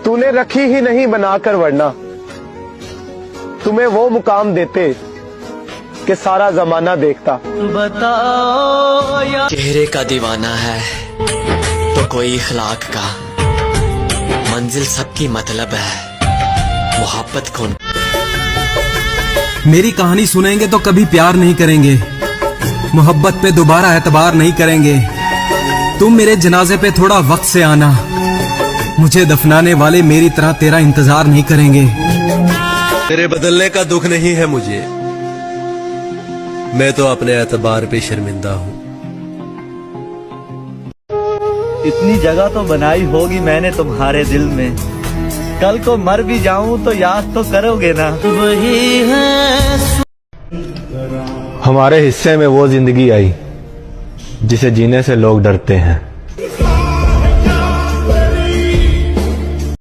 तूने रखी ही नहीं बनाकर, वरना तुम्हें वो मुकाम देते कि सारा जमाना देखता। बताओ या चेहरे का दीवाना है तो कोई इखलाक का, मंजिल सबकी मतलब है, मोहब्बत कौन। मेरी कहानी सुनेंगे तो कभी प्यार नहीं करेंगे, मोहब्बत पे दोबारा एतबार नहीं करेंगे। तुम मेरे जनाजे पे थोड़ा वक्त से आना, मुझे दफनाने वाले मेरी तरह तेरा इंतजार नहीं करेंगे। तेरे बदलने का दुख नहीं है मुझे, मैं तो अपने एतबार पे शर्मिंदा हूँ। इतनी जगह तो बनाई होगी मैंने तुम्हारे दिल में, कल को मर भी जाऊं तो याद तो करोगे ना। वही है हमारे हिस्से में वो जिंदगी आई जिसे जीने से लोग डरते हैं।